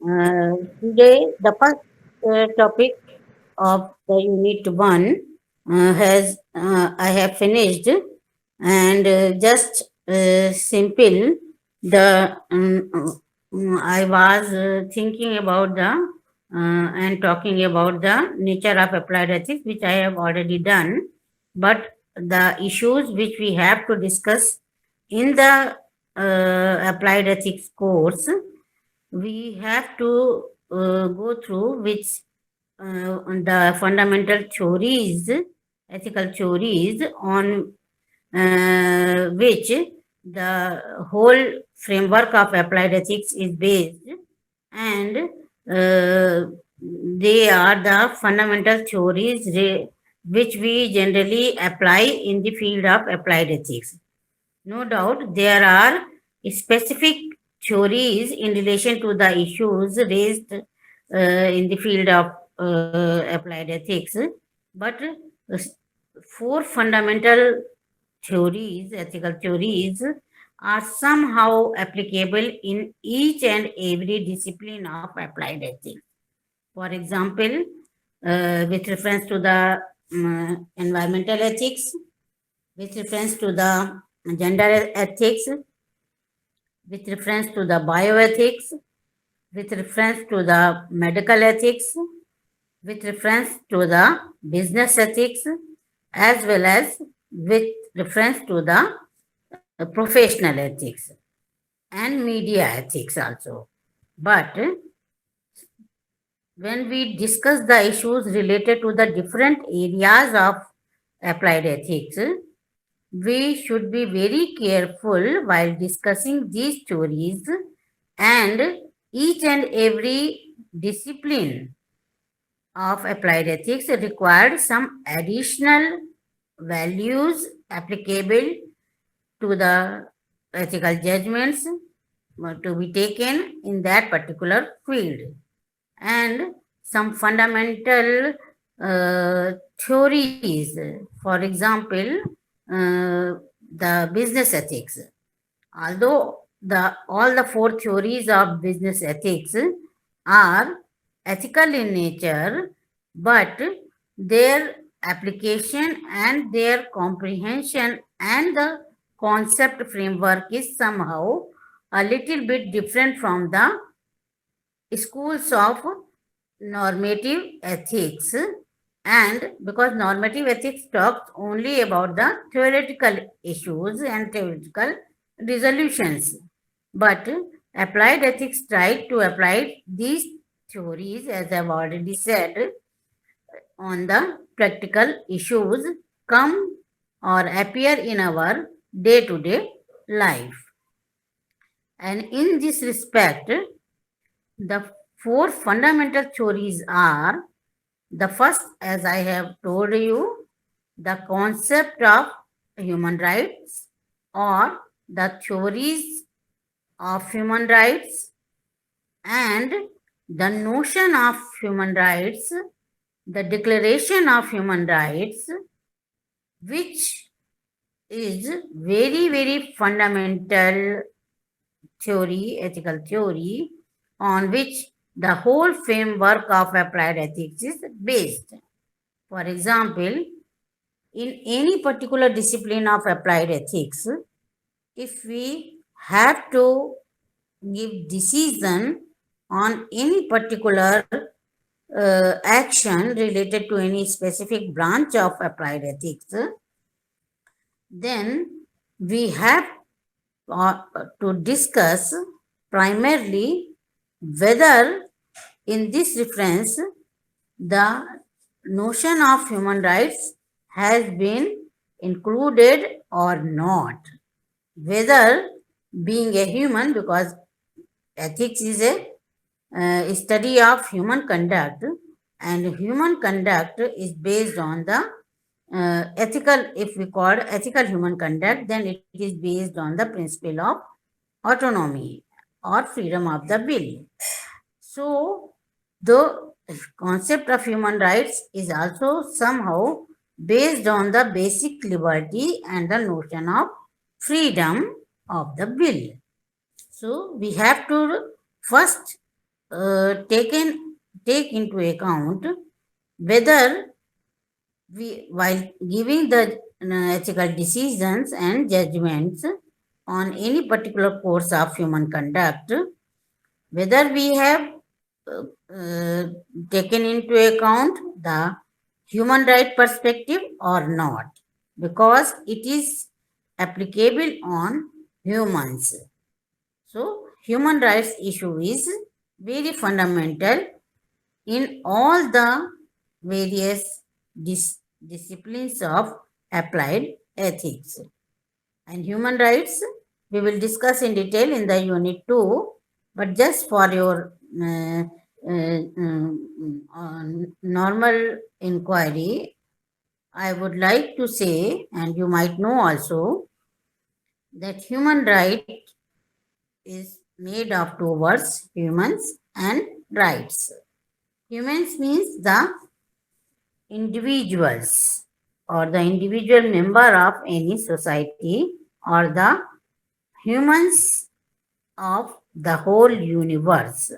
Today, the first topic of the Unit 1 has I have finished, and just simple. I was thinking about the and talking about the nature of applied ethics, which I have already done, but the issues which we have to discuss in the applied ethics course, we have to go through which the fundamental theories, ethical theories on which the whole framework of applied ethics is based, and they are the fundamental theories which we generally apply in the field of applied ethics. No doubt there are specific theories in relation to the issues raised in the field of applied ethics, but four fundamental theories, ethical theories, are somehow applicable in each and every discipline of applied ethics. For example, with reference to the environmental ethics, with reference to the gender ethics, with reference to the bioethics, with reference to the medical ethics, with reference to the business ethics, as well as with reference to the professional ethics and media ethics also. But when we discuss the issues related to the different areas of applied ethics, we should be very careful while discussing these theories, and each and every discipline of applied ethics required some additional values applicable to the ethical judgments to be taken in that particular field, and some fundamental theories. For example, the business ethics. Although all the four theories of business ethics are ethical in nature, but their application and their comprehension and the concept framework is somehow a little bit different from the schools of normative ethics, and because normative ethics talks only about the theoretical issues and theoretical resolutions, but applied ethics try to apply these theories, as I've already said, on the practical issues come or appear in our day-to-day life. And in this respect, the four fundamental theories are: the first, as I have told you, the concept of human rights, or the theories of human rights, and the notion of human rights, the Declaration of Human Rights, which is very, very fundamental theory, ethical theory, on which the whole framework of applied ethics is based. For example, in any particular discipline of applied ethics, if we have to give decision on any particular action related to any specific branch of applied ethics, then we have to discuss primarily whether in this reference the notion of human rights has been included or not. Whether being a human, because ethics is a study of human conduct, and human conduct is based on the ethical, if we call ethical human conduct, then it is based on the principle of autonomy or freedom of the will. So, the concept of human rights is also somehow based on the basic liberty and the notion of freedom of the will. So, we have to first take into account whether while giving the ethical decisions and judgments on any particular course of human conduct, whether we have uh, uh, taken into account the human right perspective or not, because it is applicable on humans. So, human rights issue is very fundamental in all the various disciplines of applied ethics. And human rights we will discuss in detail in the unit 2, but just for your normal inquiry, I would like to say, and you might know also, that human right is made of two words, humans and rights. Humans means the individuals or the individual member of any society or the humans of the whole universe.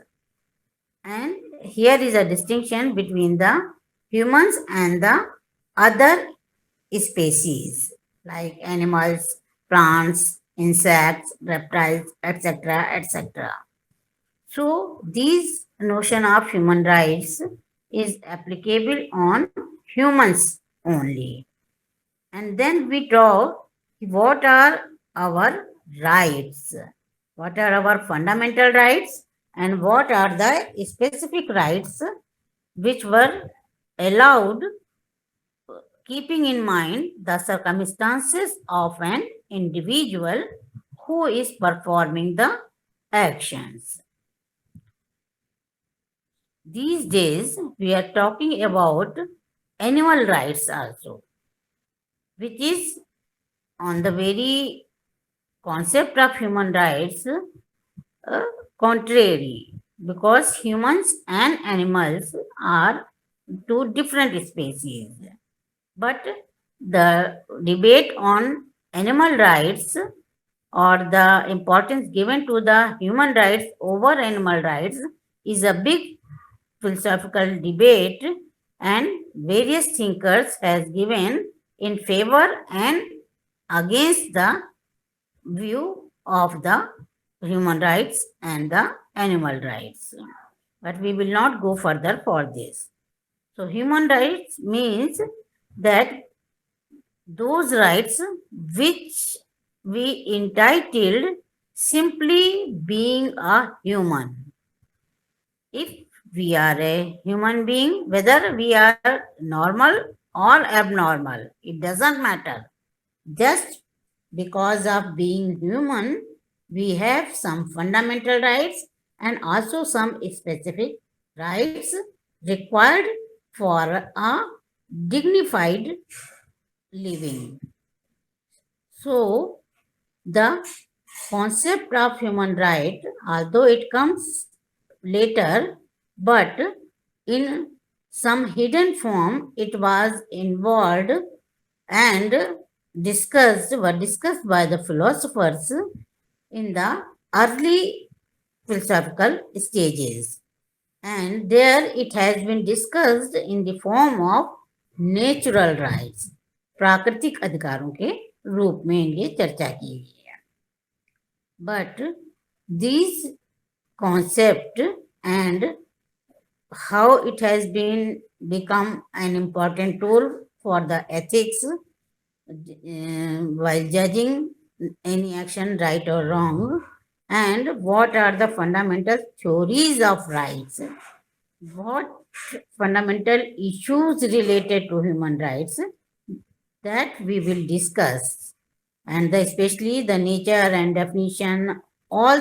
And here is a distinction between the humans and the other species like animals, plants, insects, reptiles, etc., etc. So, this notion of human rights is applicable on humans only. And then we talk what are our rights, what are our fundamental rights, and what are the specific rights which were allowed, keeping in mind the circumstances of an individual who is performing the actions. These days, we are talking about animal rights also, which is on the very concept of human rights contrary, because humans and animals are two different species. But the debate on animal rights or the importance given to the human rights over animal rights is a big philosophical debate, and various thinkers has given in favor and against the view of the human rights and the animal rights. But we will not go further for this. So human rights means that those rights which we entitled simply being a human. If we are a human being, whether we are normal or abnormal, it doesn't matter. Just because of being human, we have some fundamental rights and also some specific rights required for a dignified living. So, the concept of human right, although it comes later, but in some hidden form, it was involved and were discussed by the philosophers in the early philosophical stages. And there it has been discussed in the form of natural rights, प्राकृतिक अधिकारों के रूप में इनकी चर्चा की गई है. But this concept and how it has been become an important tool for the ethics while judging any action right or wrong, and what are the fundamental theories of rights, what fundamental issues related to human rights, that we will discuss, and especially the nature and definition, all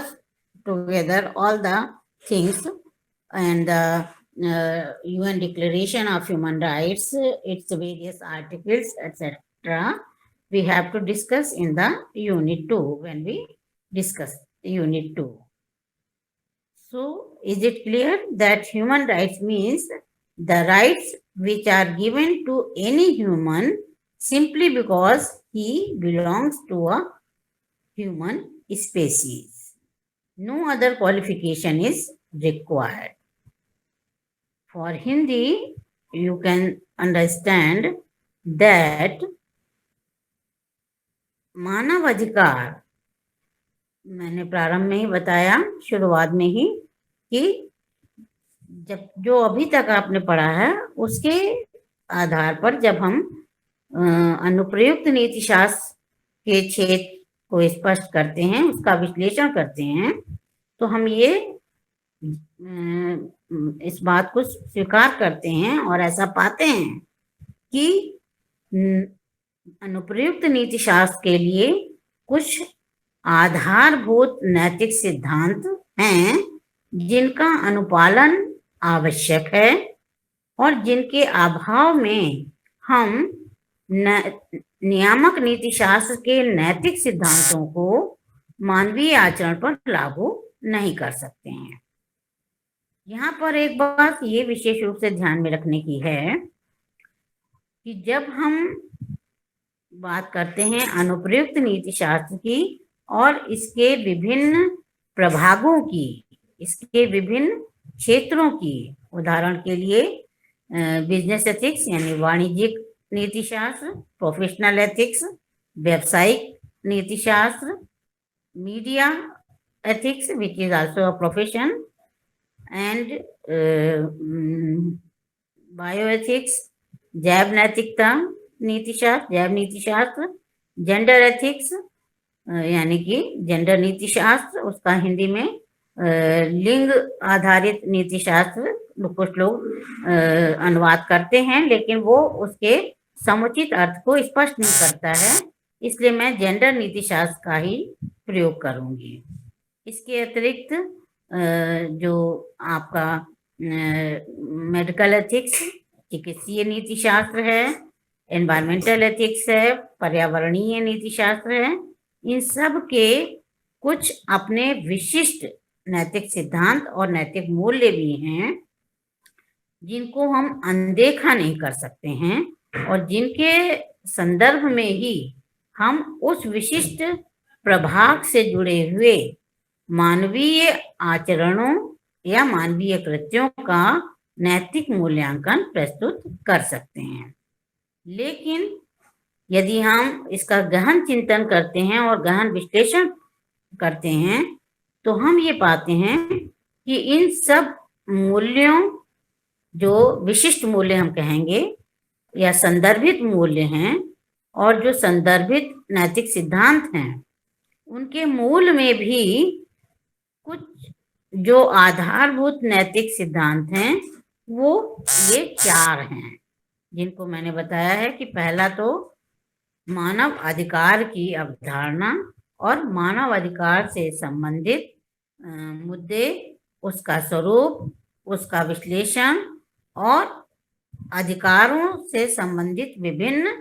together, all the things, and the UN Declaration of Human Rights, its various articles, etc. We have to discuss in the Unit 2 when we discuss Unit 2. So, is it clear that human rights means the rights which are given to any human simply because he belongs to a human species? No other qualification is required. For Hindi, you can understand that मानव अधिकार, मैंने प्रारंभ में ही बताया, शुरुआत में ही, कि जब जो अभी तक आपने पढ़ा है उसके आधार पर जब हम अनुप्रयुक्त नीति शास्त्र के क्षेत्र को स्पष्ट करते हैं, उसका विश्लेषण करते हैं, तो हम ये इस बात को स्वीकार करते हैं और ऐसा पाते हैं कि अनुप्रयुक्त नीति शास्त्र के लिए कुछ आधारभूत नैतिक सिद्धांत हैं जिनका अनुपालन आवश्यक है और जिनके अभाव में हम नियामक नीति शास्त्र के नैतिक सिद्धांतों को मानवीय आचरण पर लागू नहीं कर सकते हैं। यहाँ पर एक बात ये विशेष रूप से ध्यान में रखने की है कि जब हम बात करते हैं अनुप्रयुक्त नीति शास्त्र की और इसके विभिन्न प्रभागों की, इसके विभिन्न क्षेत्रों की, उदाहरण के लिए बिजनेस एथिक्स यानी वाणिज्यिक नीति शास्त्र, प्रोफेशनल एथिक्स, व्यावसायिक नीति शास्त्र, media ethics, which is also a profession, and bioethics, जैव नैतिकता नीति शास्त्र, जैव नीति शास्त्र, जेंडर एथिक्स यानी कि जेंडर नीति शास्त्र, उसका हिंदी में लिंग आधारित नीति शास्त्र कुछ लोग अनुवाद करते हैं, लेकिन वो उसके समुचित अर्थ को स्पष्ट नहीं करता है, इसलिए मैं जेंडर नीति शास्त्र का ही प्रयोग करूंगी। इसके अतिरिक्त जो आपका मेडिकल एथिक्स, चिकित्सीय नीति शास्त्र है, एनवायरमेंटल एथिक्स है, पर्यावरणीय नीति शास्त्र है, इन सब के कुछ अपने विशिष्ट नैतिक सिद्धांत और नैतिक मूल्य भी हैं जिनको हम अनदेखा नहीं कर सकते हैं और जिनके संदर्भ में ही हम उस विशिष्ट प्रभाग से जुड़े हुए मानवीय आचरणों या मानवीय कृत्यों का नैतिक मूल्यांकन प्रस्तुत कर सकते हैं। लेकिन यदि हम इसका गहन चिंतन करते हैं और गहन विश्लेषण करते हैं तो हम ये पाते हैं कि इन सब मूल्यों, जो विशिष्ट मूल्य हम कहेंगे या संदर्भित मूल्य हैं और जो संदर्भित नैतिक सिद्धांत हैं, उनके मूल में भी कुछ जो आधारभूत नैतिक सिद्धांत हैं वो ये 4 हैं, जिनको मैंने बताया है कि पहला तो मानव अधिकार की अवधारणा और मानव अधिकार से संबंधित मुद्दे, उसका स्वरूप, उसका विश्लेषण और अधिकारों से संबंधित विभिन्न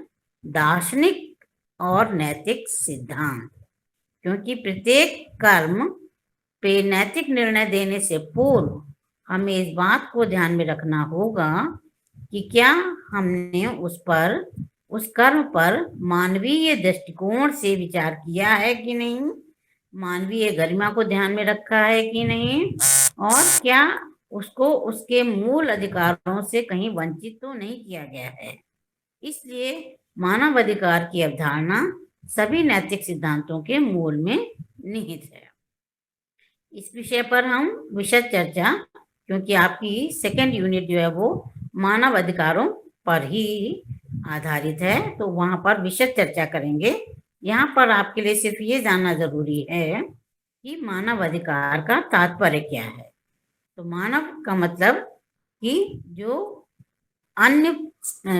दार्शनिक और नैतिक सिद्धांत। क्योंकि प्रत्येक कर्म पे नैतिक निर्णय देने से पूर्व हमें इस बात को ध्यान में रखना होगा कि क्या हमने उस कर्म पर मानवीय दृष्टिकोण से विचार किया है कि नहीं, मानवीय गरिमा को ध्यान में रखा है कि नहीं, और क्या उसको उसके मूल अधिकारों से कहीं वंचित तो नहीं किया गया है। इसलिए मानव अधिकार की अवधारणा सभी नैतिक सिद्धांतों के मूल में निहित है। इस विषय पर हम विशद चर्चा, क्योंकि आपकी सेकंड यूनिट जो है वो मानव अधिकारों पर ही आधारित है, तो वहां पर विशद चर्चा करेंगे। यहाँ पर आपके लिए सिर्फ ये जानना जरूरी है कि मानव अधिकार का तात्पर्य क्या है। तो मानव का मतलब कि जो अन्य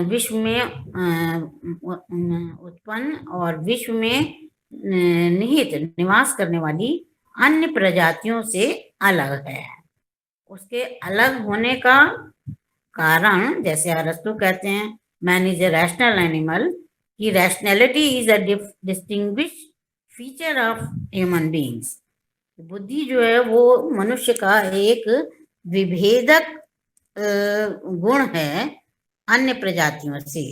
विश्व में उत्पन्न और विश्व में निहित निवास करने वाली अन्य प्रजातियों से अलग है। उसके अलग होने का कारण, जैसे अरस्तु कहते हैं man is a rational animal, कि rationality is a distinguished feature of human beings. बुद्धि जो है वो मनुष्य का एक विभेदक गुण है अन्य प्रजातियों से।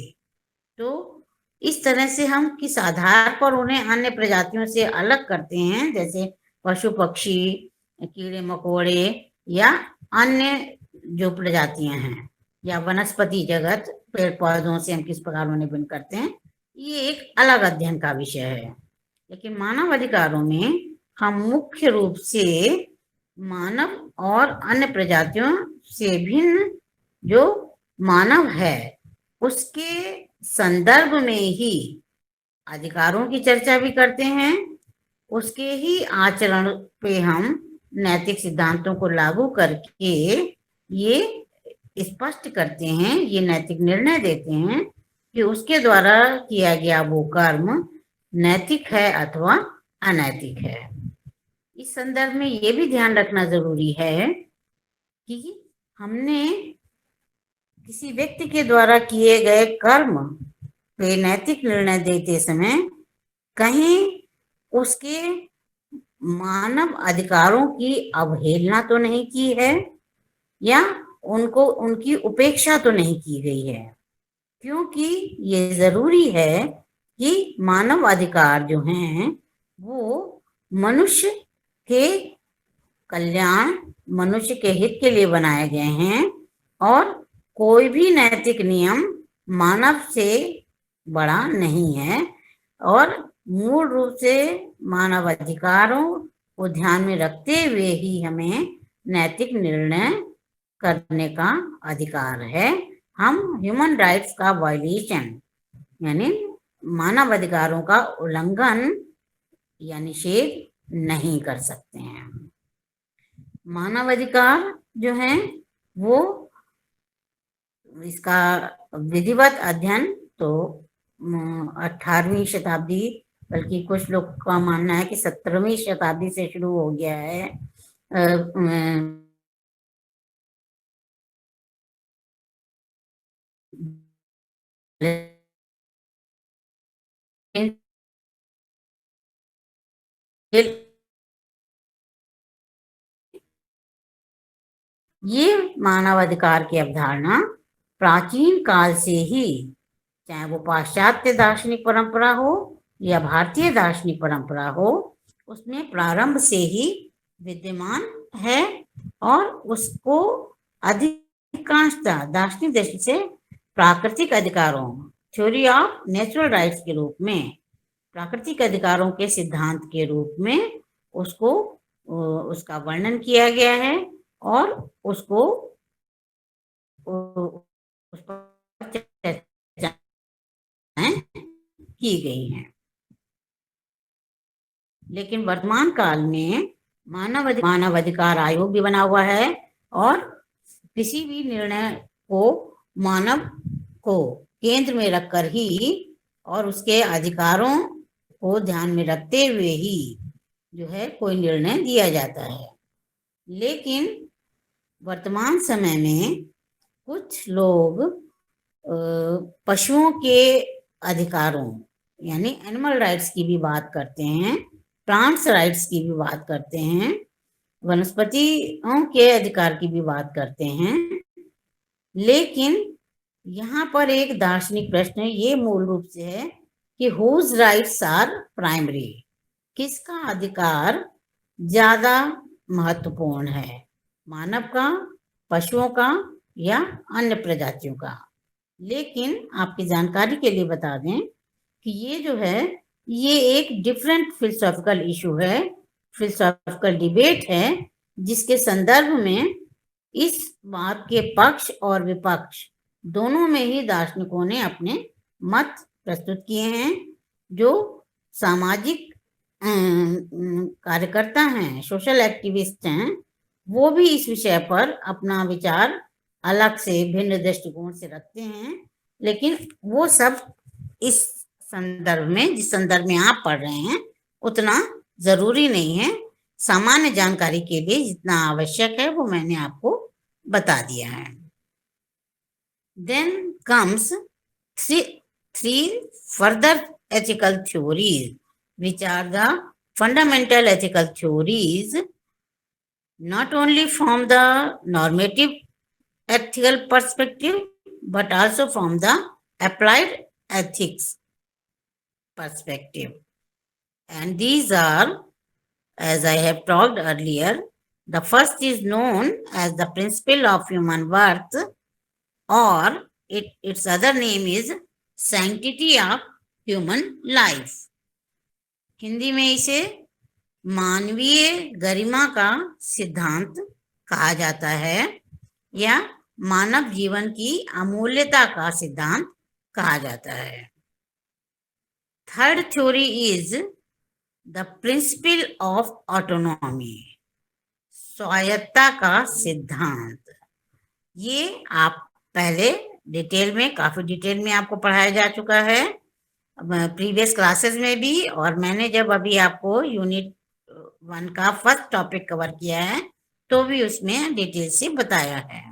तो इस तरह से हम किस आधार पर उन्हें अन्य प्रजातियों से अलग करते हैं, जैसे पशु पक्षी, कीड़े मकोड़े या अन्य जो प्रजातियां हैं या वनस्पति जगत, पेड़ पौधों से हम किस प्रकार उन्हें भिन्न करते हैं, ये एक अलग अध्ययन का विषय है। लेकिन मानव अधिकारों में हम मुख्य रूप से मानव और अन्य प्रजातियों से भिन्न जो मानव है उसके संदर्भ में ही अधिकारों की चर्चा भी करते हैं। उसके ही आचरण पे हम नैतिक सिद्धांतों को लागू करके ये स्पष्ट करते हैं, ये नैतिक निर्णय देते हैं कि उसके द्वारा किया गया वो कर्म नैतिक है अथवा अनैतिक है। इस संदर्भ में ये भी ध्यान रखना जरूरी है कि हमने किसी व्यक्ति के द्वारा किए गए कर्म पे नैतिक निर्णय देते समय कहीं उसके मानव अधिकारों की अवहेलना तो नहीं की है या उनको उनकी उपेक्षा तो नहीं की गई है, क्योंकि ये जरूरी है कि मानव अधिकार जो हैं वो मनुष्य के कल्याण, मनुष्य के हित के लिए बनाए गए हैं और कोई भी नैतिक नियम मानव से बड़ा नहीं है और मूल रूप से मानव अधिकारों को ध्यान में रखते हुए ही हमें नैतिक निर्णय करने का अधिकार है। हम ह्यूमन राइट्स का वायलेशन यानी मानव अधिकारों का उल्लंघन या निषेध नहीं कर सकते हैं। मानव अधिकार जो है वो इसका विधिवत अध्ययन तो 18वीं शताब्दी, बल्कि कुछ लोग का मानना है कि 17वीं शताब्दी से शुरू हो गया है। ये मानवाधिकार की अवधारणा प्राचीन काल से ही, चाहे वो पाश्चात्य दार्शनिक परंपरा हो या भारतीय दार्शनिक परंपरा हो, उसमें प्रारंभ से ही विद्यमान है और उसको अधिकांशतः दार्शनिक दृष्टि से प्राकृतिक अधिकारों, थ्योरी ऑफ नेचुरल राइट्स के रूप में, प्राकृतिक अधिकारों के सिद्धांत के रूप में उसको उसका वर्णन किया गया है और उसको उस पर चर्चाएं की गई हैं। लेकिन वर्तमान काल में मानव अधिकार आयोग भी बना हुआ है और किसी भी निर्णय को मानव को केंद्र में रखकर ही और उसके अधिकारों को ध्यान में रखते हुए ही जो है कोई निर्णय दिया जाता है। लेकिन वर्तमान समय में कुछ लोग पशुओं के अधिकारों यानी एनिमल राइट्स की भी बात करते हैं, प्लांट्स राइट्स की भी बात करते हैं, वनस्पतियों के अधिकार की भी बात करते हैं। लेकिन यहाँ पर एक दार्शनिक प्रश्न ये मूल रूप से है कि हुज राइट्स आर प्राइमरी, किसका अधिकार ज्यादा महत्वपूर्ण है, मानव का, पशुओं का या अन्य प्रजातियों का। लेकिन आपकी जानकारी के लिए बता दें कि ये जो है ये एक डिफरेंट फिलोसॉफिकल इशू है, फिलोसॉफिकल डिबेट है, जिसके संदर्भ में इस बात के पक्ष और विपक्ष दोनों में ही दार्शनिकों ने अपने मत प्रस्तुत किए हैं। जो सामाजिक कार्यकर्ता हैं, सोशल एक्टिविस्ट हैं, वो भी इस विषय पर अपना विचार अलग से भिन्न दृष्टिकोण से रखते हैं। लेकिन वो सब इस संदर्भ में, जिस संदर्भ में आप पढ़ रहे हैं, उतना जरूरी नहीं है। सामान्य जानकारी के लिए जितना आवश्यक है वो मैंने आपको बता दिया है। Then comes three further ethical theories, which are the fundamental ethical theories, not only from the normative ethical perspective, but also from the applied ethics perspective. And these are, as I have talked earlier, The first is known as the principle of human worth, or its other name is sanctity of human life. Hindi में इसे मानवीय गरिमा का सिद्धांत कहा जाता है या मानव जीवन की अमूल्यता का सिद्धांत कहा जाता है. Third theory is the principle of autonomy, स्वायत्ता का सिद्धांत. ये आप पहले काफी डिटेल में आपको पढ़ाया जा चुका है प्रीवियस क्लासेस में भी, और मैंने जब अभी आपको यूनिट 1 का फर्स्ट टॉपिक कवर किया है तो भी उसमें डिटेल से बताया है.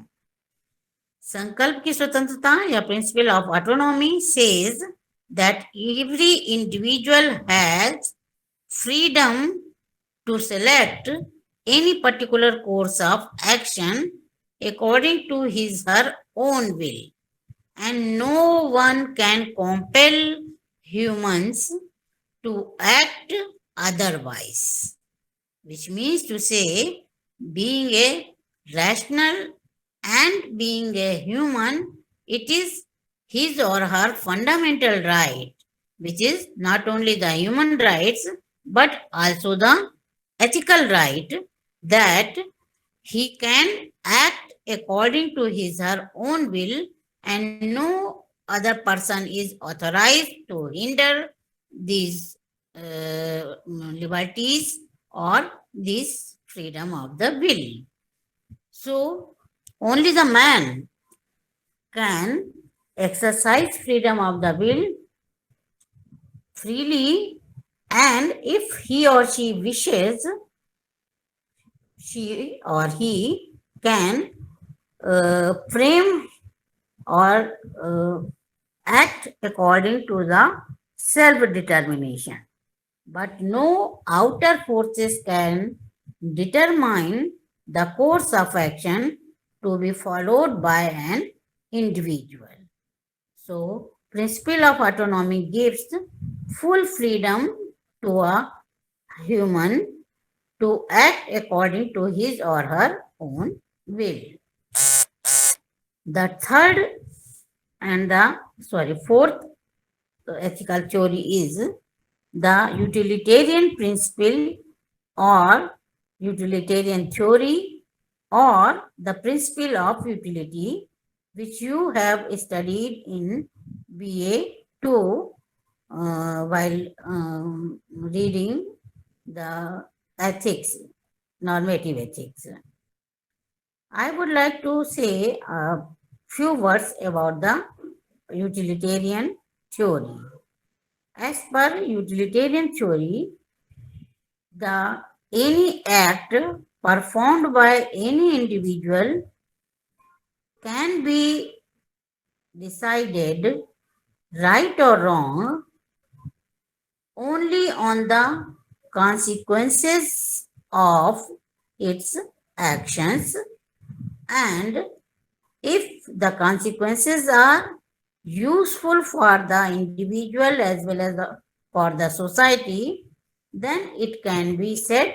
संकल्प की स्वतंत्रता या principle of autonomy says that every individual has freedom to select any particular course of action according to his her own will, and no one can compel humans to act otherwise, which means to say, being a rational and being a human, it is his or her fundamental right, which is not only the human rights but also the ethical right, that he can act according to his her own will, and no other person is authorized to hinder these liberties or this freedom of the will. So only the man can exercise freedom of the will freely, and if he or she wishes, she or he can frame or act according to the self-determination. But no outer forces can determine the course of action to be followed by an individual. So, principle of autonomy gives full freedom to a human to act according to his or her own will. The fourth ethical theory is the utilitarian principle or utilitarian theory, or the principle of utility, which you have studied in BA 2 while reading the ethics, normative ethics. I would like to say a few words about the utilitarian theory. As per utilitarian theory, any act performed by any individual can be decided right or wrong only on the consequences of its actions, and if the consequences are useful for the individual as well as for the society, then it can be said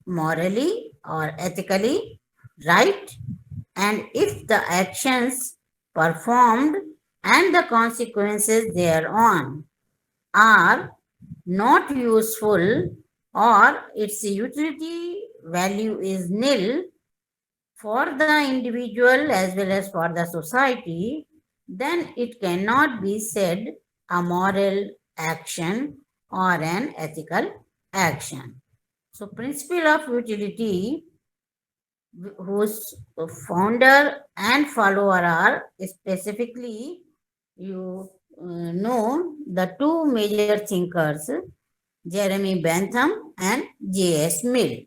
morally or ethically right. And if the actions performed and the consequences thereon are not useful, or its utility value is nil for the individual as well as for the society, then it cannot be said a moral action or an ethical action. So, principle of utility, whose founder and follower are specifically, you know, the two major thinkers, Jeremy Bentham and J.S. Mill,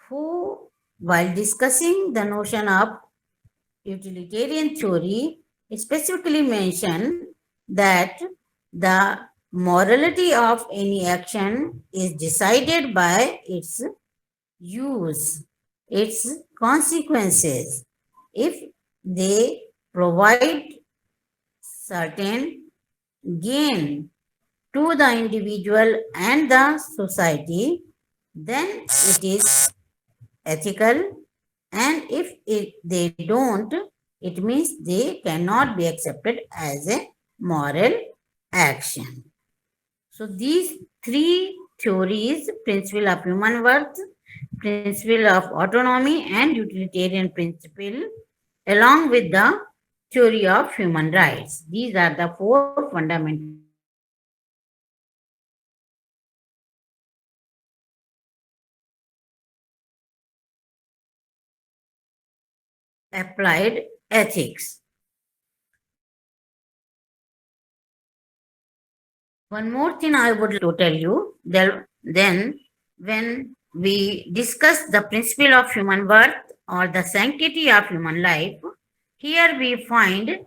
who, while discussing the notion of utilitarian theory, specifically mentioned that the morality of any action is decided by its use, its consequences. If they provide certain gain to the individual and the society, then it is ethical, and if they don't, it means they cannot be accepted as a moral action. So these three theories, principle of human worth, principle of autonomy, and utilitarian principle, along with the theory of human rights. These are the four fundamental applied ethics. One more thing I would to tell you, then when we discuss the principle of human worth or the sanctity of human life, here we find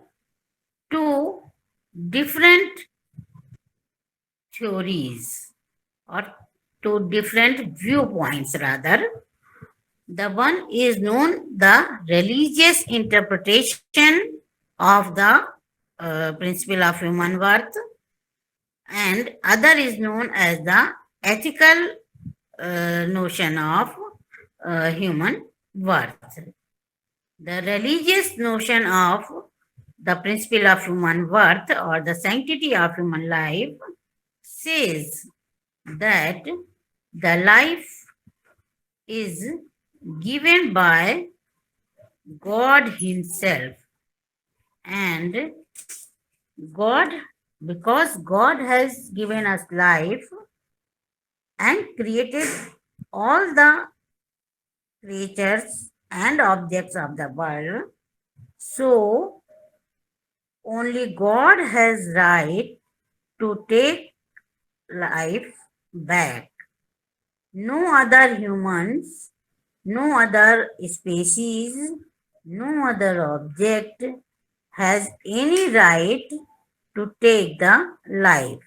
two different theories or two different viewpoints rather. The one is known the religious interpretation of the principle of human worth, and other is known as the ethical notion of human worth. The religious notion of the principle of human worth or the sanctity of human life says that the life is given by God Himself, and God, because God has given us life and created all the creatures and objects of the world, so only God has right to take life back. No other humans, no other species, no other object has any right to take the life.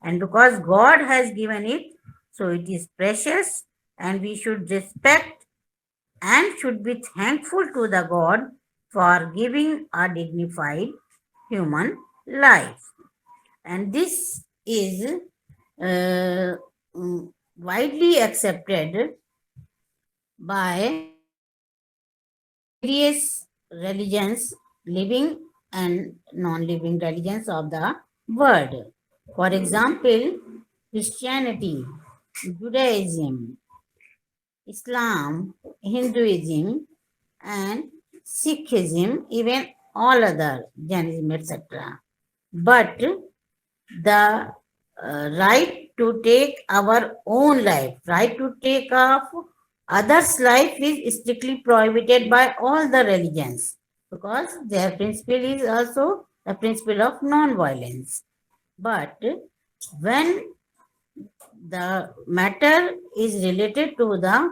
And because God has given it, so it is precious, and we should respect and should be thankful to the God for giving a dignified human life. And this is uh, widely accepted by various religions, living and non-living religions of the world. For example, Christianity, Judaism, Islam, Hinduism, and Sikhism, even all other Jainism, etc. But the right to take our own life, right to take off others' life is strictly prohibited by all the religions because their principle is also the principle of non-violence. But when the matter is related to the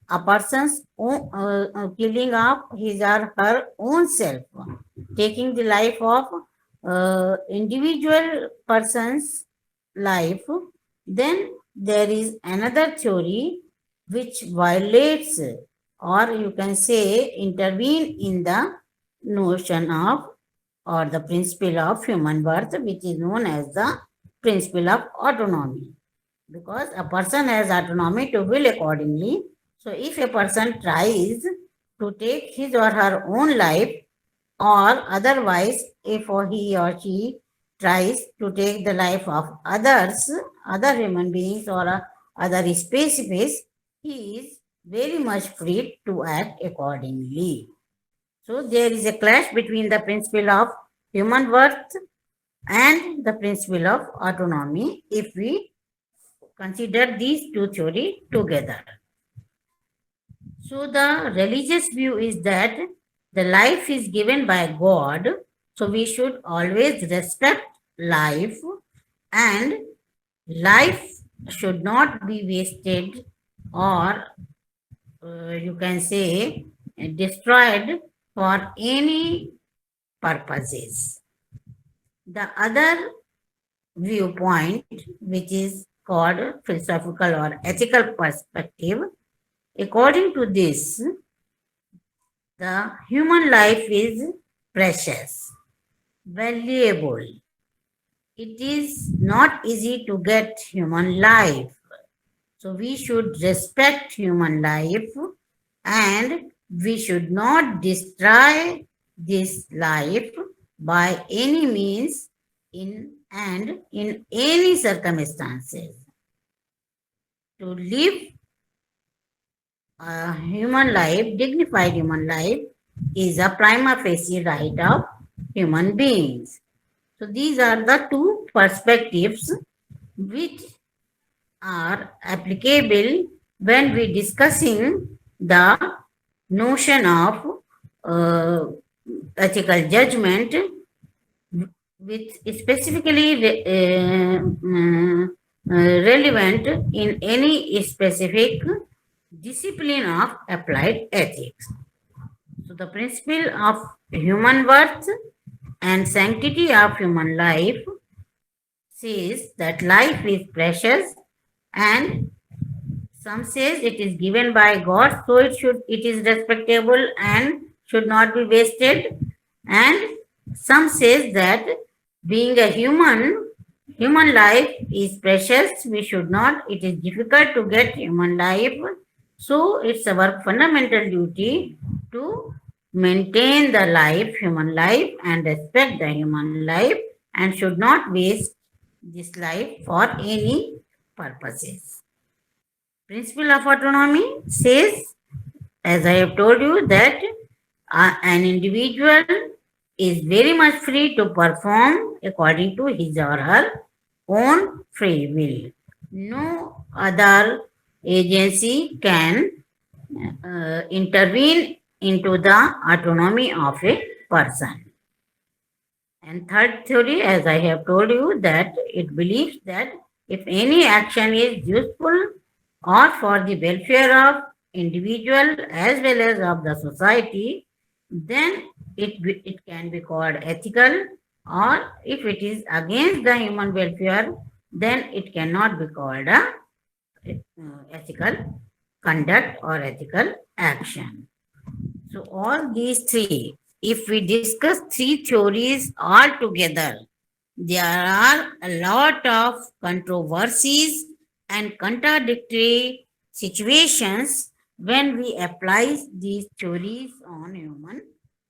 a person's own, killing of his or her own self, taking the life of individual person's life, then there is another theory which violates or you can say intervene in the notion of or the principle of human worth, which is known as the principle of autonomy. Because a person has autonomy to will accordingly. So if a person tries to take his or her own life, or otherwise, if he or she tries to take the life of others, other human beings or other species, he is very much free to act accordingly. So there is a clash between the principle of human worth and the principle of autonomy if we consider these two theories together. So the religious view is that the life is given by God, so we should always respect life, and life should not be wasted or you can say destroyed for any purposes. The other viewpoint, which is called philosophical or ethical perspective, according to this, the human life is precious, valuable. It is not easy to get human life. So we should respect human life and we should not destroy this life by any means in any circumstances. To live a human life, dignified human life, is a prima facie right of human beings. So these are the two perspectives which are applicable when we discussing the notion of ethical judgment, with specifically relevant in any specific discipline of applied ethics. So the principle of human worth and sanctity of human life says that life is precious, and some says it is given by God, so it is respectable and should not be wasted. And some says that being a human life is precious. We should not. It is difficult to get human life, so it's our fundamental duty to maintain the human life, and respect the human life, and should not waste this life for any purposes. Principle of autonomy says, as I have told you, that an individual is very much free to perform according to his or her own free will. No other agency can intervene into the autonomy of a person. And third theory, as I have told you, that it believes that if any action is useful or for the welfare of individual as well as of the society, then it can be called ethical, or if it is against the human welfare, then it cannot be called a ethical conduct or ethical action. So all these three, if we discuss three theories all together, there are a lot of controversies and contradictory situations when we apply these theories on human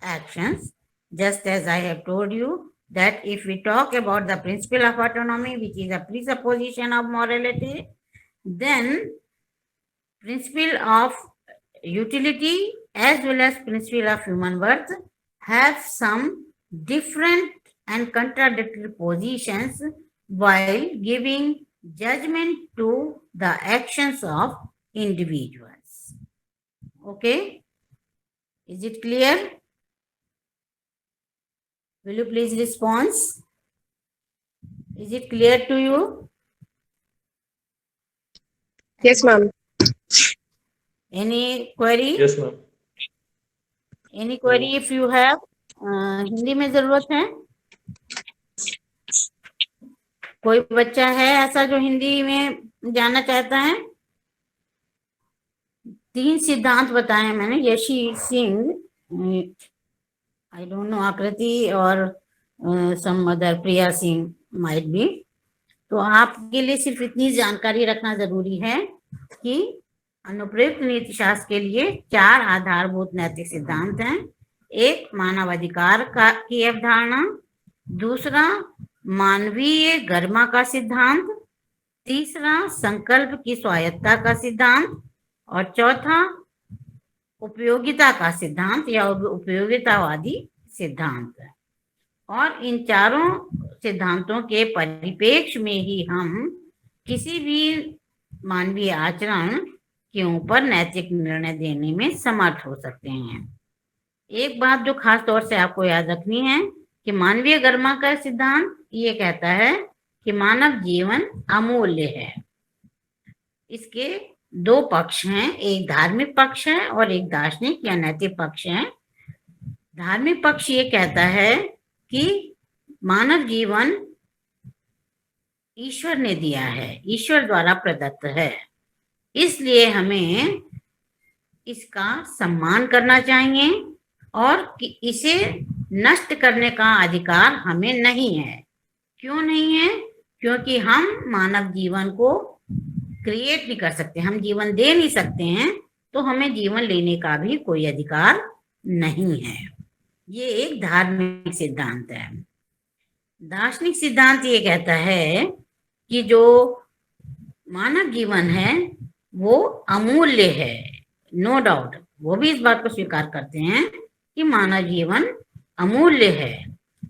actions. Just as I have told you that if we talk about the principle of autonomy, which is a presupposition of morality, then principle of utility as well as principle of human worth have some different and contradictory positions while giving judgment to the actions of individuals. Okay? Is it clear? Will you please respond? Is it clear to you? Yes, ma'am. Any query? Yes, ma'am. Any query if you have? Hindi में जरूरत है? कोई बच्चा है ऐसा जो हिंदी में जानना चाहता है? 3 सिद्धांत बताए मैंने, Yashi Singh, I don't know, Akriti और some other, Priya Singh might be. तो आपके लिए सिर्फ इतनी जानकारी रखना जरूरी है कि अनुप्रयुक्त नीति शास्त्र के लिए 4 आधारभूत नैतिक सिद्धांत हैं. एक, मानवाधिकार की अवधारणा. दूसरा, मानवीय गरिमा का सिद्धांत. तीसरा, संकल्प की स्वायत्तता का सिद्धांत. और चौथा, उपयोगिता का सिद्धांत या उपयोगितावादी सिद्धांत. और इन चारों सिद्धांतों के परिप्रेक्ष्य में ही हम किसी भी मानवीय आचरण के ऊपर नैतिक निर्णय देने में समर्थ हो सकते हैं. एक बात जो खास तौर से आपको याद रखनी है कि मानवीय गरिमा का सिद्धांत ये कहता है कि मानव जीवन अमूल्य है. इसके 2 पक्ष हैं, एक धार्मिक पक्ष है और एक दार्शनिक या नैतिक पक्ष है. धार्मिक पक्ष ये कहता है कि मानव जीवन ईश्वर ने दिया है, ईश्वर द्वारा प्रदत्त है, इसलिए हमें इसका सम्मान करना चाहिए और इसे नष्ट करने का अधिकार हमें नहीं है. क्यों नहीं है? क्योंकि हम मानव जीवन को क्रिएट नहीं कर सकते, हम जीवन दे नहीं सकते हैं, तो हमें जीवन लेने का भी कोई अधिकार नहीं है। ये एक धार्मिक सिद्धांत है। दार्शनिक सिद्धांत ये कहता है कि जो मानव जीवन है वो अमूल्य है, नो डाउट, वो भी इस बात को स्वीकार करते हैं कि मानव जीवन अमूल्य है,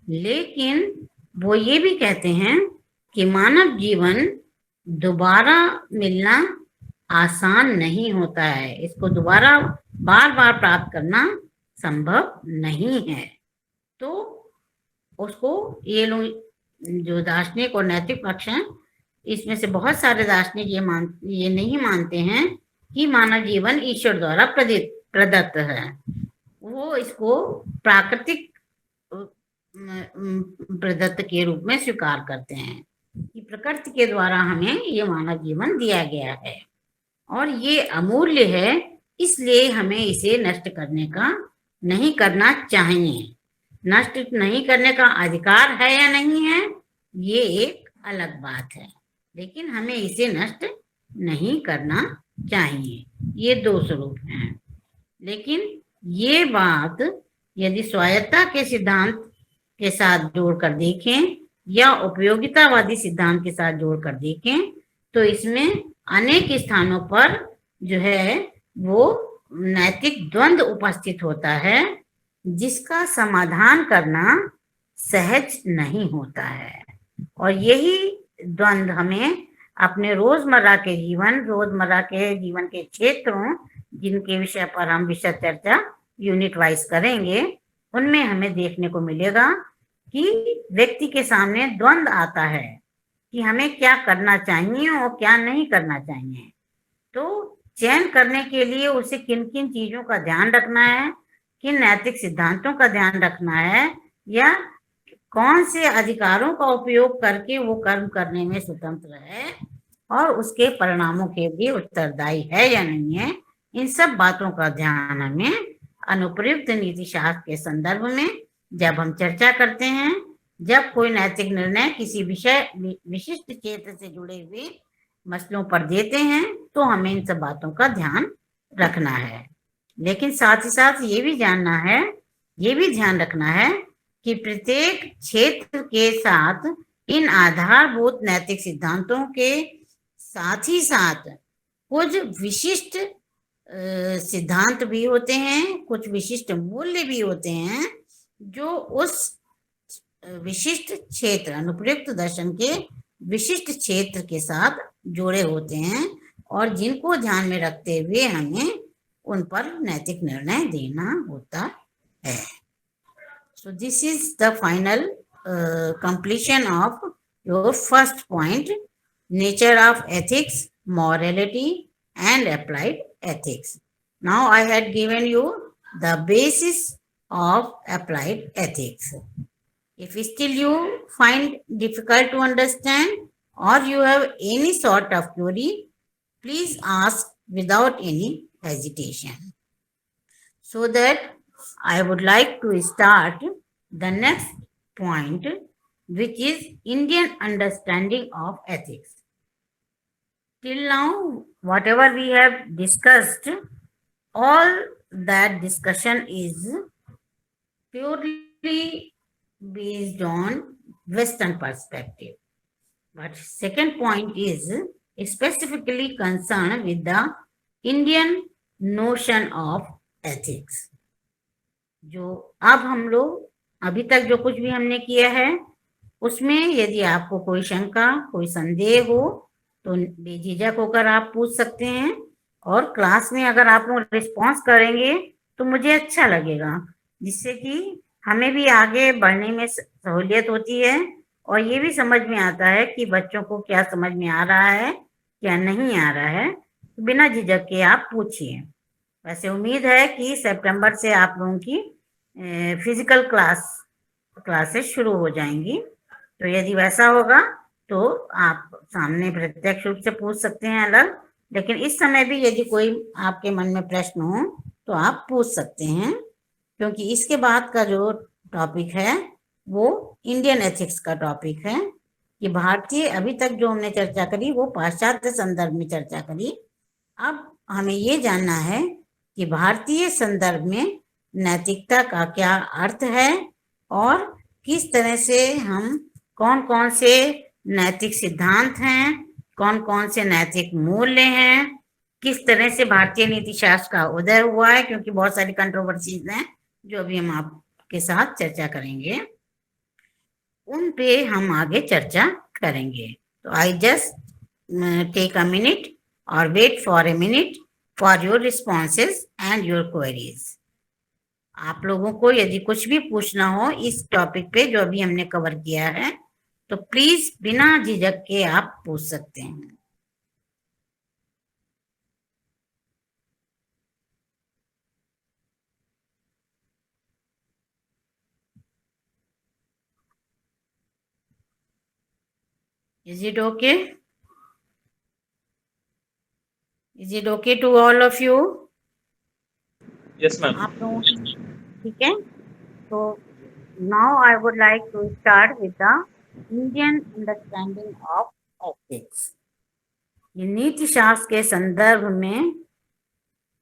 लेकिन वो ये भी कहते हैं कि मानव जीवन दोबारा मिलना आसान नहीं होता है, इसको दोबारा बार बार प्राप्त करना संभव नहीं है। तो उसको ये लोग जो दार्शनिक और नैतिक पक्ष हैं, इसमें से बहुत सारे दार्शनिक ये नहीं मानते हैं कि मानव जीवन ईश्वर द्वारा प्रदत्त है। वो इसको प्राकृतिक प्रदत्त के रूप में स्वीकार करते हैं कि प्रकृति के द्वारा हमें ये मानव जीवन दिया गया है और ये अमूल्य है, इसलिए हमें इसे नष्ट नहीं करना चाहिए। नष्ट नहीं करने का अधिकार है या नहीं है, ये एक अलग बात है, लेकिन हमें इसे नष्ट नहीं करना चाहिए। ये दो स्वरूप हैं। लेकिन ये बात यदि स्वायत्तता के सिद्धांत के साथ जोड़कर देखें या उपयोगितावादी सिद्धांत के साथ जोड़कर देखें तो इसमें अनेक स्थानों पर जो है वो नैतिक द्वंद्व उपस्थित होता है, जिसका समाधान करना सहज नहीं होता है। और यही द्वंद्व हमें अपने रोजमर्रा के जीवन के क्षेत्रों, जिनके विषय पर हम विषय चर्चा यूनिट वाइज करेंगे, उनमें हमें देखने को मिलेगा कि व्यक्ति के सामने द्वंद्व आता है कि हमें क्या करना चाहिए और क्या नहीं करना चाहिए। तो चयन करने के लिए उसे किन किन चीजों का ध्यान रखना है, किन नैतिक सिद्धांतों का ध्यान रखना है, या कौन से अधिकारों का उपयोग करके वो कर्म करने में स्वतंत्र है और उसके परिणामों के लिए उत्तरदायी है या नहीं है, इन सब बातों का ध्यान हमें अनुप्रयुक्त नीति शास्त्र के संदर्भ में जब हम चर्चा करते हैं, जब कोई नैतिक निर्णय किसी विशिष्ट क्षेत्र से जुड़े हुए मसलों पर देते हैं, तो हमें इन सब बातों का ध्यान रखना है। लेकिन साथ ही साथ ये भी ध्यान रखना है कि प्रत्येक क्षेत्र के साथ इन आधारभूत नैतिक सिद्धांतों के साथ ही साथ कुछ विशिष्ट सिद्धांत भी होते हैं, कुछ विशिष्ट मूल्य भी होते हैं जो उस विशिष्ट क्षेत्र, अनुप्रयुक्त दर्शन के विशिष्ट क्षेत्र के साथ जुड़े होते हैं और जिनको ध्यान में रखते हुए हमें उन पर नैतिक निर्णय देना होता है। So this is the final completion of your first point, nature of ethics, morality and applied ethics. Now I had given you the basis of applied ethics. If still you find difficult to understand or you have any sort of query, please ask without any hesitation. So that I would like to start the next point, which is Indian understanding of ethics. Till now, whatever we have discussed, all that discussion is purely based on Western perspective. But second point is specifically concerned with the Indian notion of ethics. जो अब हम लोग अभी तक जो कुछ भी हमने किया है उसमें यदि आपको कोई शंका, कोई संदेह हो तो बेझिझक होकर आप पूछ सकते हैं, और क्लास में अगर आप लोग रिस्पॉन्स करेंगे तो मुझे अच्छा लगेगा, जिससे कि हमें भी आगे बढ़ने में सहूलियत होती है और ये भी समझ में आता है कि बच्चों को क्या समझ में आ रहा है, क्या नहीं आ रहा है। तो बिना झिझक के आप पूछिए। वैसे उम्मीद है कि सितंबर से आप लोगों की फिजिकल क्लासेस शुरू हो जाएंगी, तो यदि वैसा होगा तो आप सामने प्रत्यक्ष रूप से पूछ सकते हैं अलग, लेकिन इस समय भी यदि कोई आपके मन में प्रश्न हो तो आप पूछ सकते हैं, क्योंकि इसके बाद का जो टॉपिक है वो इंडियन एथिक्स का टॉपिक है कि भारतीय, अभी तक जो हमने चर्चा करी वो पाश्चात्य संदर्भ में चर्चा करी, अब हमें ये जानना है कि भारतीय संदर्भ में नैतिकता का क्या अर्थ है और किस तरह से हम कौन कौन से नैतिक सिद्धांत हैं, कौन कौन से नैतिक मूल्य हैं, किस तरह से भारतीय नीति शास्त्र का उदय हुआ है, क्योंकि बहुत सारी कंट्रोवर्सीज हैं जो अभी हम आपके साथ चर्चा करेंगे, उन पे हम आगे चर्चा करेंगे। तो I just take a minute or wait for a minute for your responses and your queries. आप लोगों को यदि कुछ भी पूछना हो इस टॉपिक पे जो अभी हमने कवर किया है तो प्लीज बिना झिझक के आप पूछ सकते हैं। Is it okay? Is it okay to all of you? Yes, ma'am. आप लोगों की ठीक है? तो now I would like to start with the Indian understanding of ethics. ये नीति शास्त्र के संदर्भ में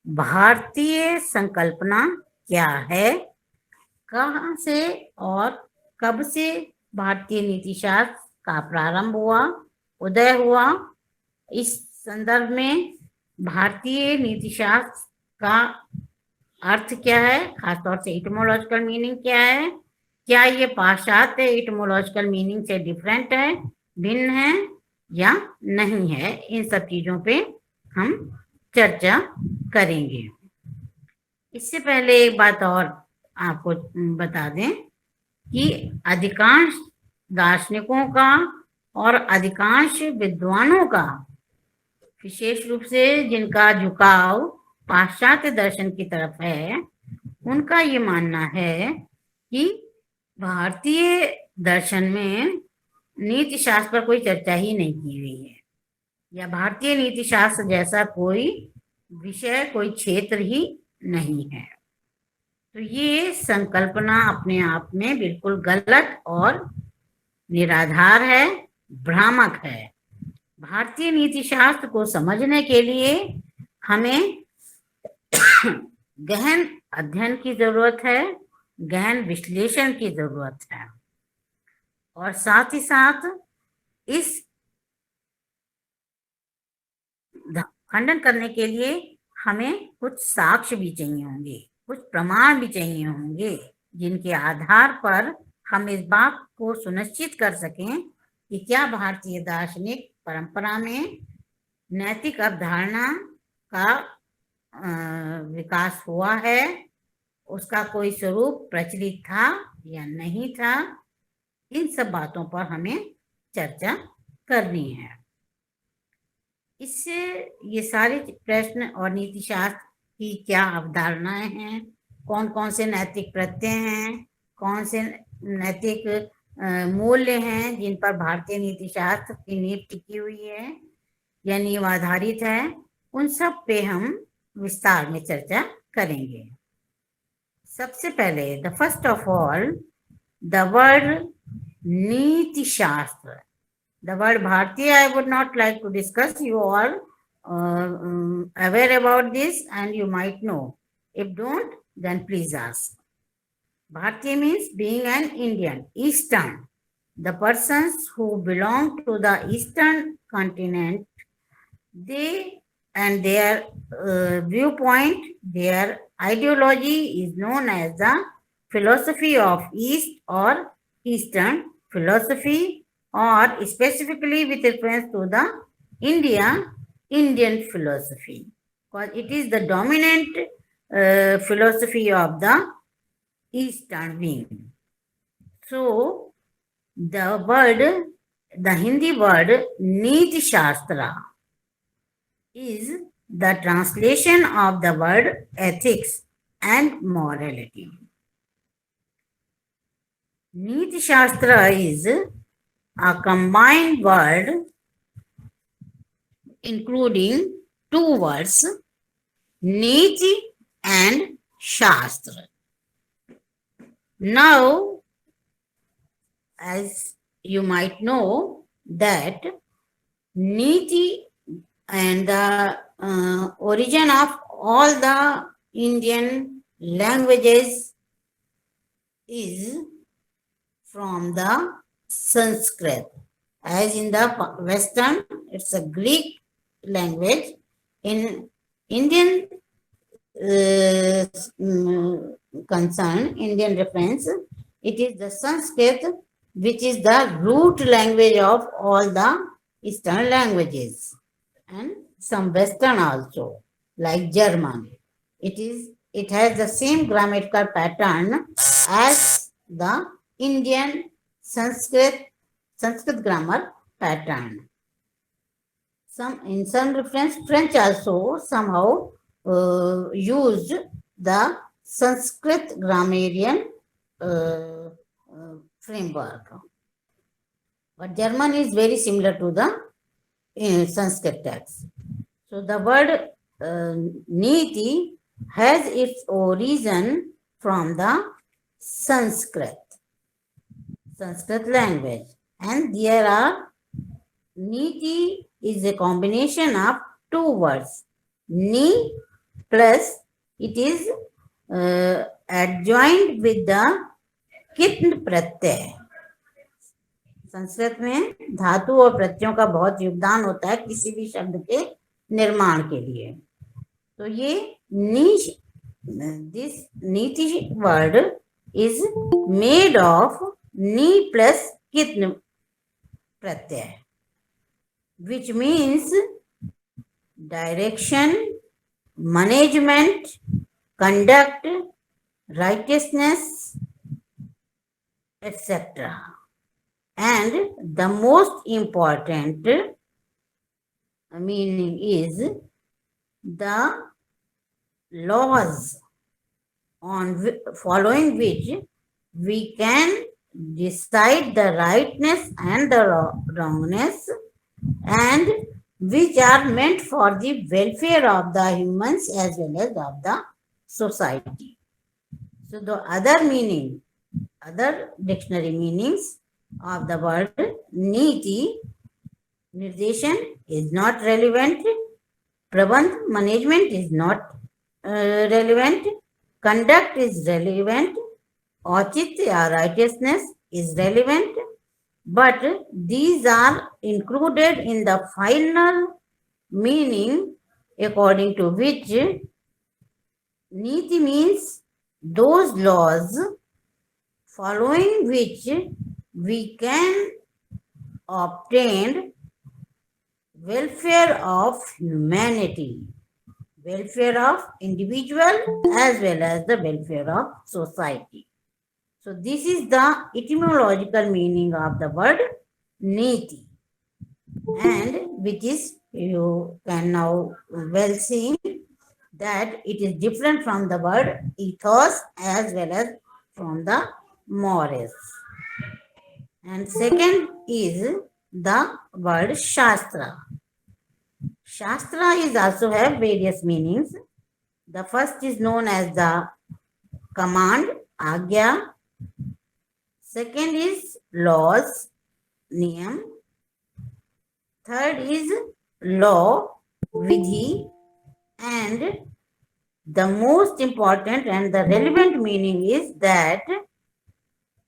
भारतीय संकल्पना क्या है, कहाँ से और कब से भारतीय नीति शास्त्र का प्रारंभ हुआ, उदय हुआ, इस संदर्भ में भारतीय नीति शास्त्र का अर्थ क्या है, खासतौर से इटमोलॉजिकल मीनिंग क्या है, क्या ये पाश्चात्य इटमोलॉजिकल मीनिंग से डिफरेंट है, भिन्न है या नहीं है, इन सब चीजों पे हम चर्चा करेंगे। इससे पहले एक बात और आपको बता दें कि अधिकांश दार्शनिकों का और अधिकांश विद्वानों का, विशेष रूप से जिनका झुकाव पाश्चात्य दर्शन की तरफ है, उनका ये मानना है कि भारतीय दर्शन में नीति शास्त्र पर कोई चर्चा ही नहीं की गई है, या भारतीय नीति शास्त्र जैसा कोई विषय, कोई क्षेत्र ही नहीं है। तो ये संकल्पना अपने आप में बिल्कुल गलत और निराधार है, भ्रामक है। भारतीय नीति शास्त्र को समझने के लिए हमें गहन अध्ययन की जरूरत है, गहन विश्लेषण की जरूरत है, और साथ ही साथ इस खंडन करने के लिए हमें कुछ साक्ष्य भी चाहिए होंगे, कुछ प्रमाण भी चाहिए होंगे, जिनके आधार पर हम इस बात को सुनिश्चित कर सकें कि क्या भारतीय दार्शनिक परंपरा में नैतिक अवधारणा का विकास हुआ है, उसका कोई स्वरूप प्रचलित था या नहीं था। इन सब बातों पर हमें चर्चा करनी है। इससे ये सारे प्रश्न और नीति शास्त्र की क्या अवधारणाएं हैं, कौन कौन से नैतिक प्रत्यय हैं, कौन से नैतिक मूल्य हैं जिन पर भारतीय नीति शास्त्र की नींव टिकी हुई है या नींव आधारित है, उन सब पे हम विस्तार में चर्चा करेंगे। सबसे पहले the first of all the word नीति शास्त्र, the word Bhartiya I would not like to discuss. You all aware about this and you might know. If don't, then please ask. Bhartiya means being an Indian, Eastern. The persons who belong to the Eastern continent, they and their viewpoint, their ideology is known as the philosophy of East or Eastern philosophy, or specifically with reference to the Indian philosophy, because it is the dominant philosophy of the Eastern wing. So the Hindi word Niti Shastra is the translation of the word ethics and morality. Niti Shastra is a combined word including two words, Niti and Shastra. Now, as you might know that Niti and the origin of all the Indian languages is from the Sanskrit. As in the Western, it's a Greek language. In Indian concern, Indian reference, it is the Sanskrit, which is the root language of all the Eastern languages, and some Western also, like German. It has the same grammatical pattern as the Indian Sanskrit grammar pattern. In some reference, French also somehow used the Sanskrit grammarian framework. But German is very similar to the Sanskrit text. So the word Niti has its origin from the Sanskrit language, and there are Niti is a combination of two words, Ni plus it is adjoined with the kitn pratyay. Sanskrit में धातु और प्रत्ययों का बहुत योगदान होता है किसी भी शब्द के निर्माण के लिए. तो ये this नीति word is made of ni plus kitn pratyay, which means direction, management, conduct, righteousness, etc. And the most important meaning is the laws following which we can decide the rightness and the wrongness, and which are meant for the welfare of the humans as well as of the society. So the other dictionary meanings of the word Niti, Nirdeshan is not relevant, Prabandh, management is not relevant, conduct is relevant, Auchitya, righteousness is relevant, but these are included in the final meaning according to which Niti means those laws following which we can obtain welfare of humanity, welfare of individual as well as the welfare of society. So this is the etymological meaning of the word Niti, and which is, you can now well see that it is different from the word ethos as well as from the mores. And second is the word Shastra. Shastra is also have various meanings. The first is known as the command, agya. Second is laws, niyam. Third is law, vidhi. And the most important and the relevant meaning is that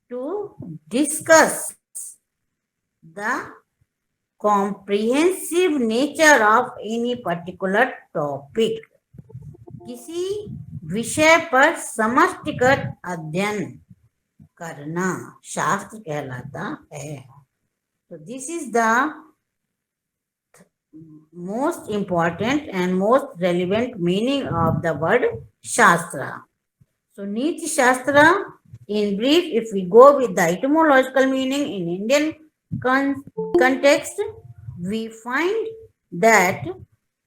to discuss the comprehensive nature of any particular topic. किसी विषय पर समष्टिगत अध्ययन करना शास्त्र कहलाता है. So this is the most important and most relevant meaning of the word Shastra. So Niti Shastra, in brief, if we go with the etymological meaning in Indian context, we find that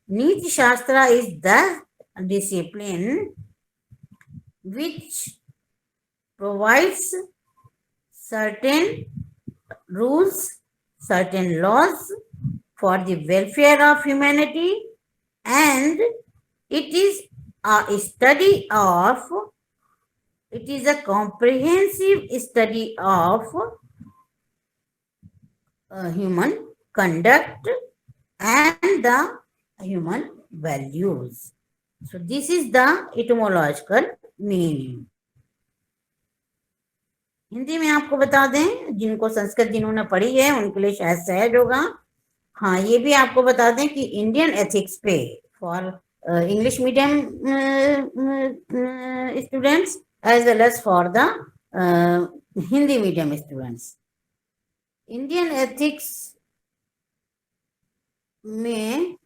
Niti Shastra is the discipline which provides certain rules, certain laws for the welfare of humanity, and it is a study of, it is a comprehensive study of human conduct and the human values. So this is the etymological meaning. Hindi में आपको बता दें, जिनको संस्कृत जिन्होंने पढ़ी है उनके लिए शायद सहज होगा। हाँ, ये भी आपको बता दें कि इंडियन एथिक्स पे for English medium students as well as for the Hindi medium students, Indian ethics में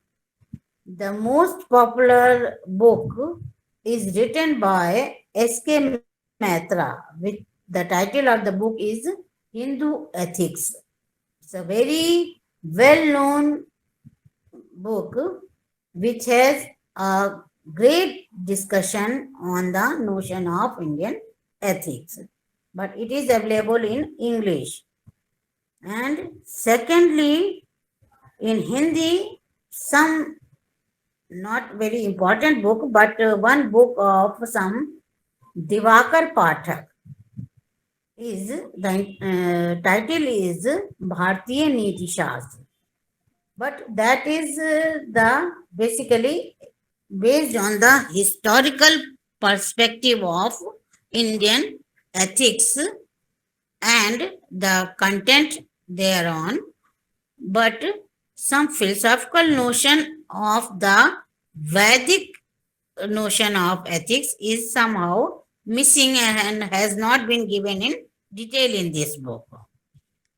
the most popular book is written by S.K. Mehta, which the title of the book is Hindu Ethics. It's a very well-known book which has a great discussion on the notion of Indian ethics, but it is available in English. And secondly, in Hindi, some not very important book, but one book of some Divakar Pathak is the title is Bhartiya Niti Shastra, but that is the basically based on the historical perspective of Indian ethics and the content thereon, but some philosophical notion of the Vedic notion of ethics is somehow missing and has not been given in detail in this book.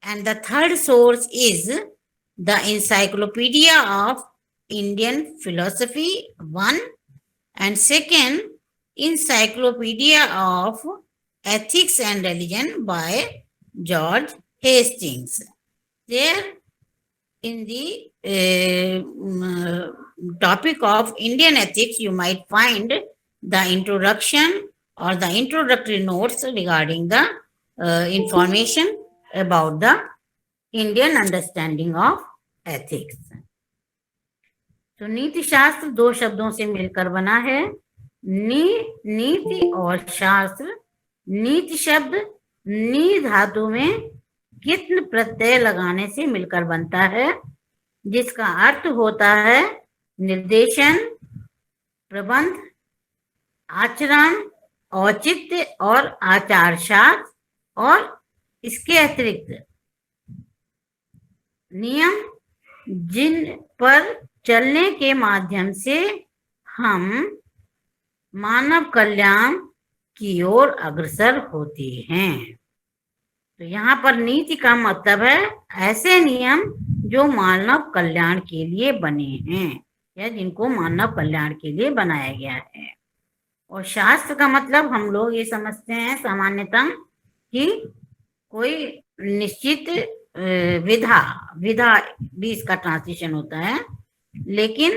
And the third source is the Encyclopedia of Indian Philosophy, one, and second, Encyclopedia of Ethics and Religion by George Hastings. There, in the topic of Indian ethics, you might find the introduction or the introductory notes regarding the information about the Indian understanding of ethics. तो नीति शास्त्र दो शब्दों से मिलकर बना है, नीति और शास्त्र। नीति शब्द नी धातु में कित्न प्रत्यय लगाने से मिलकर बनता है, जिसका अर्थ होता है निर्देशन, प्रबंध, आचरण, औचित्य और आचार शास्त्र, और इसके अतिरिक्त नियम जिन पर चलने के माध्यम से हम मानव कल्याण की ओर अग्रसर होते हैं। तो यहाँ पर नीति का मतलब है ऐसे नियम जो मानव कल्याण के लिए बने हैं या जिनको मानव कल्याण के लिए बनाया गया है। और शास्त्र का मतलब हम लोग ये समझते हैं सामान्यतः कि कोई निश्चित विधा भी इसका ट्रांसलेशन होता है, लेकिन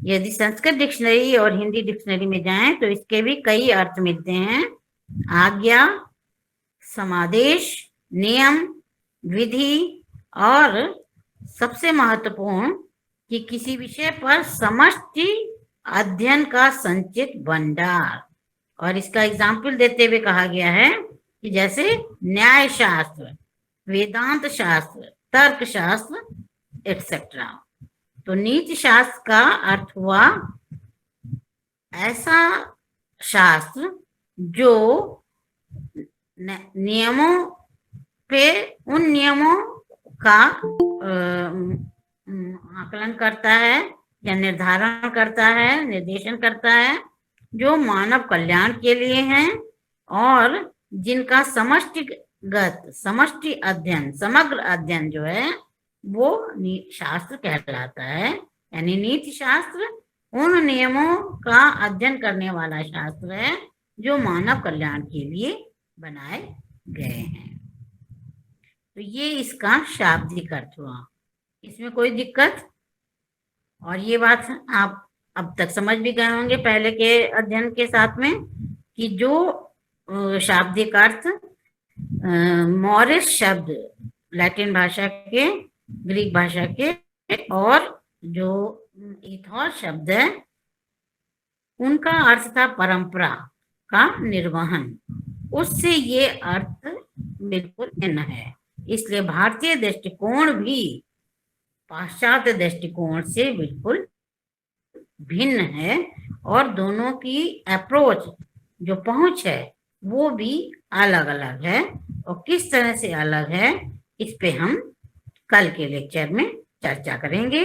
यदि संस्कृत डिक्शनरी और हिंदी डिक्शनरी में जाएं तो इसके भी कई अर्थ मिलते हैं। आज्ञा, समादेश, नियम, विधि, और सबसे महत्वपूर्ण कि किसी विषय पर समष्टि अध्ययन का संचित भंडार। और इसका एग्जाम्पल देते हुए कहा गया है कि जैसे न्याय शास्त्र, वेदांत शास्त्र, तर्क शास्त्र एक्सेट्रा। तो नीति शास्त्र का अर्थ हुआ ऐसा शास्त्र जो नियमों पे, उन नियमों का आकलन करता है या निर्धारण करता है, निर्देशन करता है, जो मानव कल्याण के लिए हैं और जिनका समष्टि अध्ययन, समग्र अध्ययन जो है वो शास्त्र कहलाता है। यानी नीति शास्त्र उन नियमों का अध्ययन करने वाला शास्त्र है जो मानव कल्याण के लिए बनाए गए हैं। तो ये इसका शाब्दिक अर्थ हुआ, इसमें कोई दिक्कत? और ये बात आप अब तक समझ भी गए होंगे पहले के अध्ययन के साथ में कि जो शाब्दिक अर्थ मॉरिस शब्द लैटिन भाषा के, ग्रीक भाषा के, और जो इथॉस शब्द है उनका अर्थ था परंपरा का निर्वहन, उससे ये अर्थ बिल्कुल भिन्न है। इसलिए भारतीय दृष्टिकोण भी पाश्चात्य दृष्टिकोण से बिल्कुल भिन्न है और दोनों की अप्रोच जो पहुंच है वो भी अलग अलग है, और किस तरह से अलग है इस पे हम कल के लेक्चर में चर्चा करेंगे।